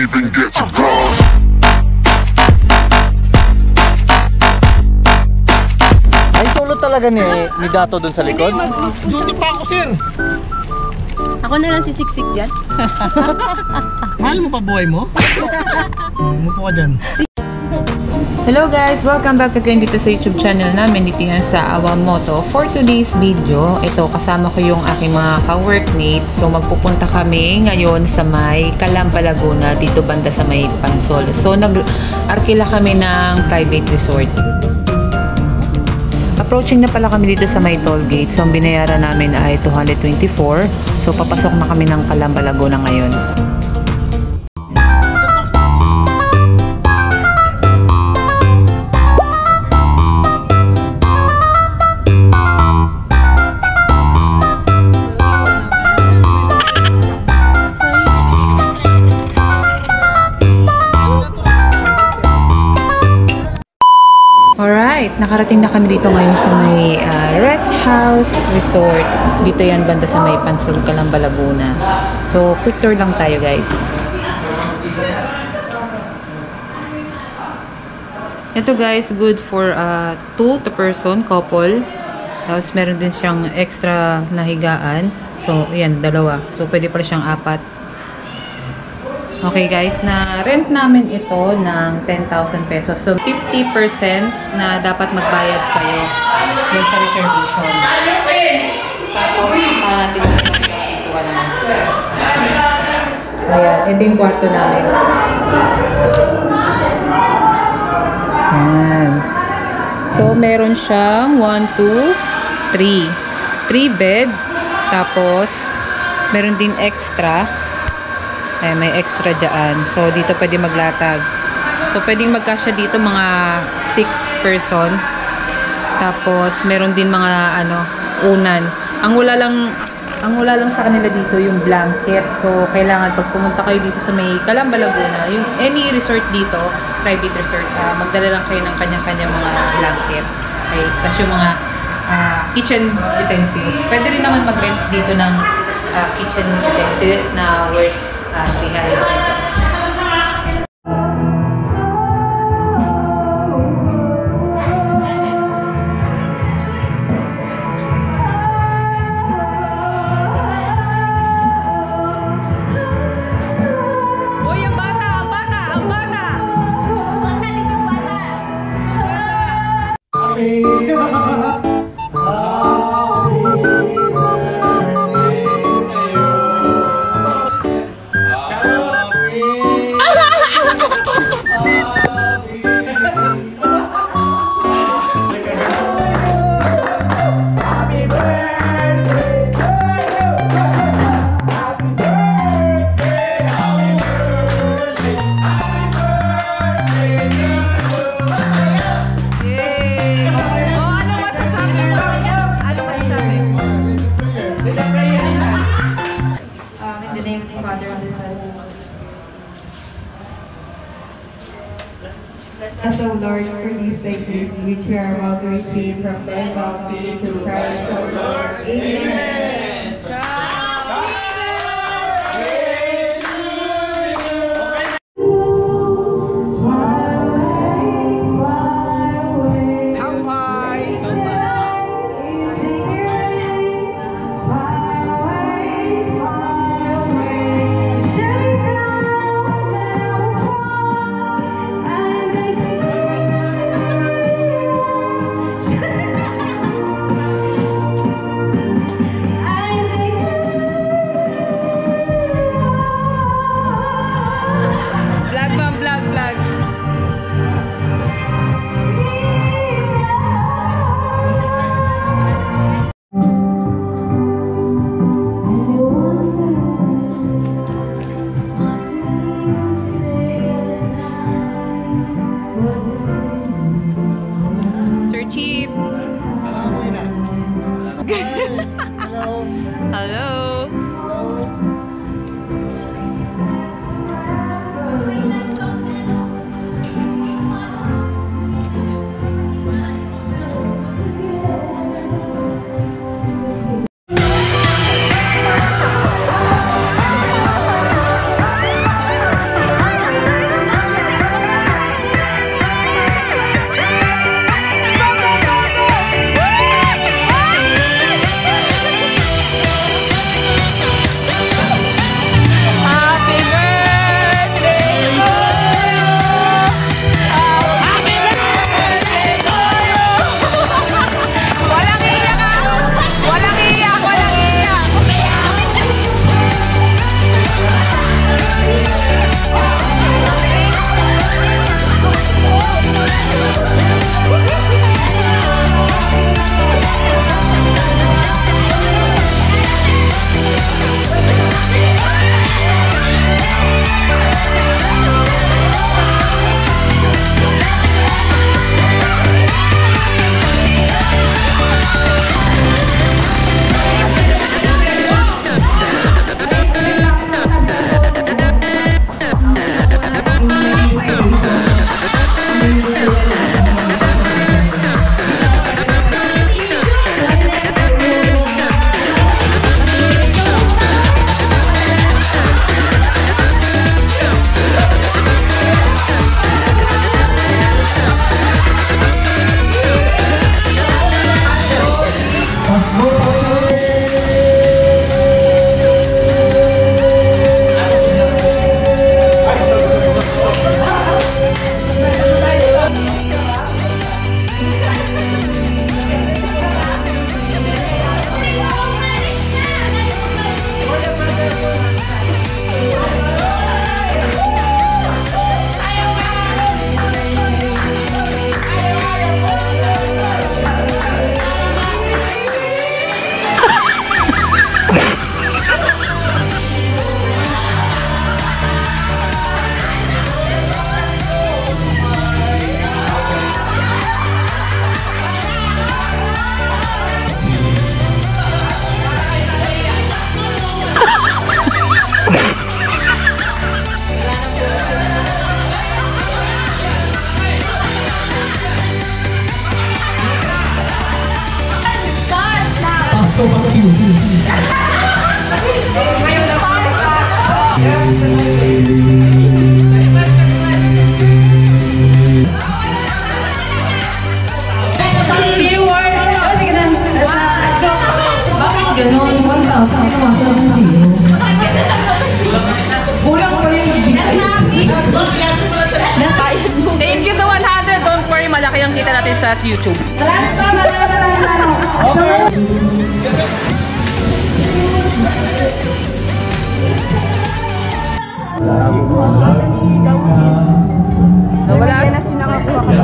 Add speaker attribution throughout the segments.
Speaker 1: even get to cross.
Speaker 2: Ay, solo talaga ni Dato dun sa likod?
Speaker 3: Duty pa ako, sir.
Speaker 4: Ako na lang si Siksik dyan.
Speaker 3: Mahal mo pa buhay mo? Umupo ka dyan.
Speaker 5: Hello guys! Welcome back again dito sa YouTube channel namin, dito yan sa Awamoto. For today's video, ito kasama ko yung aking mga ka-workmates. So magpupunta kami ngayon sa may Calamba, Laguna, dito banda sa may Pansol. So nag-arkila kami ng private resort. Approaching na pala kami dito sa may toll gate. So ang binayaran namin ay 224. So papasok na kami ng Calamba, Laguna ngayon. Alright, nakarating na kami dito ngayon sa may Rest House Resort. Dito yan banda sa may Pansol, Calamba, Laguna. So, quick tour lang tayo guys. Ito guys, good for 2 to person, couple. Tapos meron din siyang extra na higaan. So, yan, dalawa. So, pwede pala siyang 4. Okay guys, na rent namin ito ng 10,000 pesos. So 50% na dapat magbayad kayo dun sa reservation. Tapos natin ikuha naman. Ayan, ito yung kwarto namin. Ayan. So meron siyang 1, 2, 3 bed. Tapos meron din extra. Ay, may extra dyan. So, dito pwede maglatag. So, pwedeng magkasya dito mga 6 person. Tapos, meron din mga, unan. Ang wala lang sa kanila dito, yung blanket. So, kailangan pag pumunta kayo dito sa may Calamba, Laguna, yung any resort dito, private resort, magdala lang kayo ng kanya-kanya mga blanket. Okay? Tapos yung mga kitchen utensils. Pwede rin naman mag-rent dito ng kitchen utensils na worth 300 pesos.
Speaker 4: Uy, ang bata! Ang bata! Ang bata! Bata din yung bata!
Speaker 6: Bless, O Lord, for these thy gifts which we are about to receive from thy bounty through Christ our Lord. Amen.
Speaker 7: I
Speaker 5: Bakit gano'n? 1,000. Kulang pa yung Thank you sa 100. Don't worry, malaki ang kita natin sa YouTube. So, wala na siya nakakuha ka.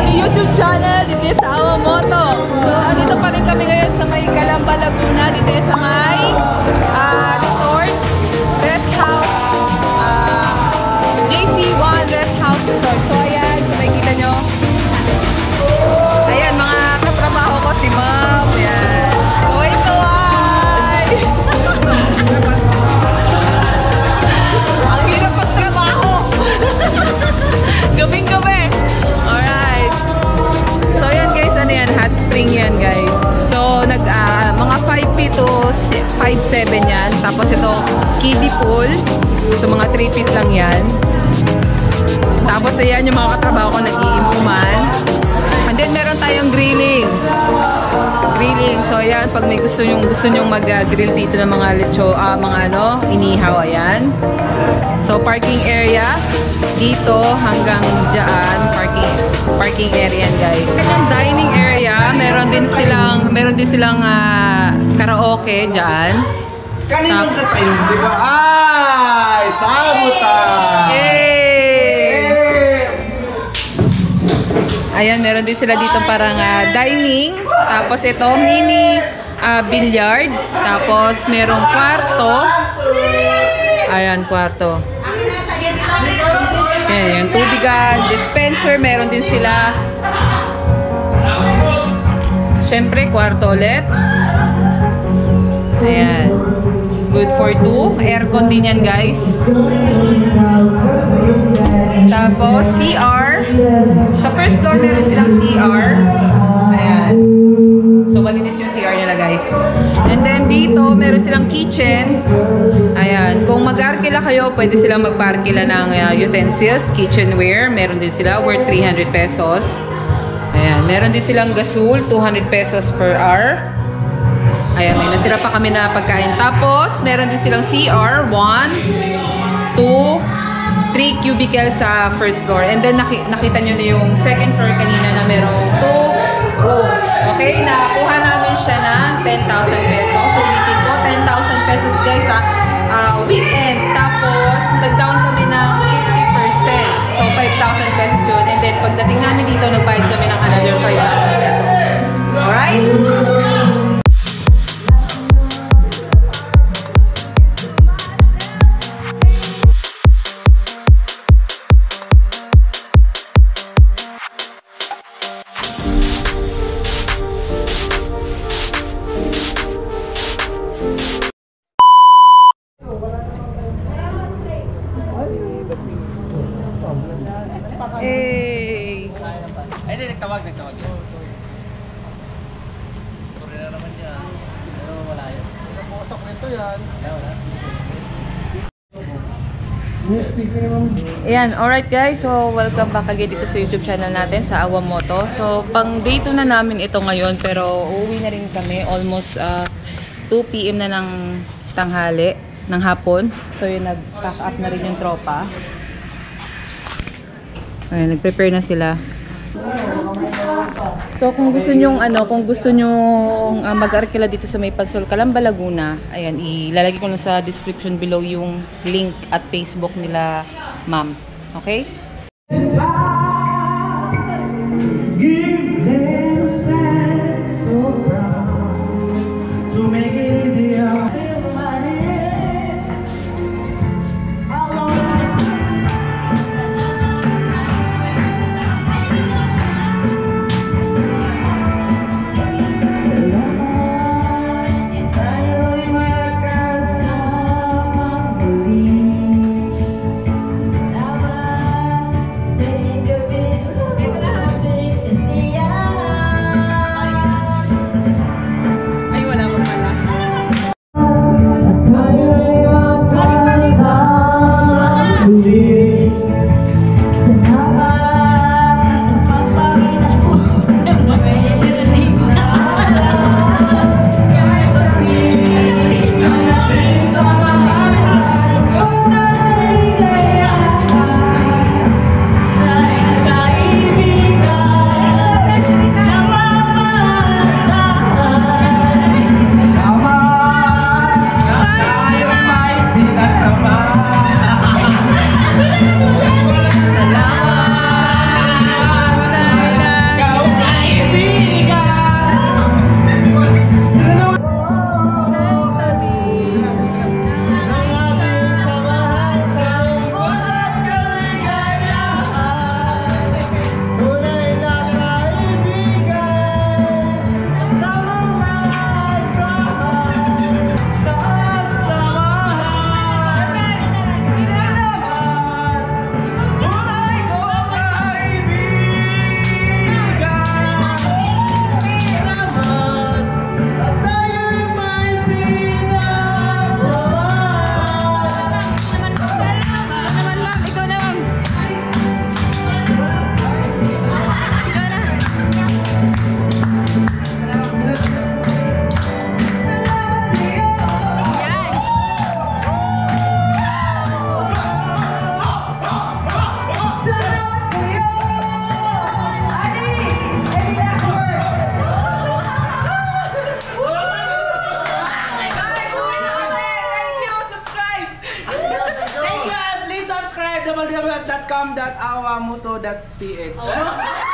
Speaker 5: YouTube channel, dito sa Awamoto. So, andito pa rin kami ngayon sa may Calamba, Laguna, dito sa may resort, rest house, JC1 Rest House Resort. So, ayan, so makikita nyo. Ayan, mga katrabaho ko, si Ma'am. Ayan. Kaway, kaway! Ang hirap pagtrabaho! Gabing-gabi! Alright. So yan guys, ano yan? Hot spring yan guys. So mga 5 feet to 5'7" yan. Tapos ito, kiddie pool. So mga 3 feet lang yan. Tapos ayan yung mga katrabaho ko nag-iimuman. And then meron tayong grilling. Grilling. So ayan, pag may gusto nyong mag-grill dito ng mga lecho, mga inihaw, ayan. So parking area dito hanggang dyan, parking area yan guys. Ang dining area, meron din silang karaoke dyan.
Speaker 3: Kaninong ka tayo, di ba? Ay! Sabuta!
Speaker 5: Ayan, meron din sila dito parang dining. Tapos ito, mini billiard. Tapos merong kwarto. Ayan, kwarto. Ayan, yung tubigan, dispenser, meron din sila. Siyempre, kwarto ulit. Ayan. Good for 2. Aircon din yan, guys. Tapos, CR. Sa first floor, meron silang CR. Ayan. So, malinis yung CR nila, guys. And then, dito, meron silang kitchen. Ayan. Kung mag-arkila kayo, pwede silang magparkila ng utensils, kitchenware. Meron din sila, worth 300 pesos. Ayan. Meron din silang gasol, 200 pesos per hour. Ayan, may natira pa kami na pagkain. Tapos, meron din silang CR, 1, 2, 3 cubicles sa first floor. And then, nakita nyo na yung second floor kanina na merong 2 rooms. Okay, nakuha namin siya ng 10,000 pesos. So, ulitin ko, 10,000 pesos guys sa weekend. Tapos, nag-down kami ng 50%. So, 5,000 pesos yun. And then, pagdating namin dito, nagbayad kami ng another 5,000 pesos. Alright? Hey!
Speaker 2: Ay, hindi, nagtawag yan. Sorry na naman yan. Pero wala yun.
Speaker 3: Pumasok nito yan.
Speaker 2: Wala.
Speaker 5: Ayan, alright guys. So, welcome back again dito sa YouTube channel natin sa Awamoto. So, pang day 2 na namin ito ngayon. Pero, uuwi na rin kami. Almost 2 PM na ng tanghali, ng hapon. So, yun, nag-pack up na rin yung tropa. Ayan, nag-prepare na sila. So, kung gusto nyong mag-arkila dito sa may Pansol, Calamba, Laguna, ayan, ilalagay ko lang sa description below yung link at Facebook nila, ma'am. Okay?
Speaker 1: www.com.awamuto.ph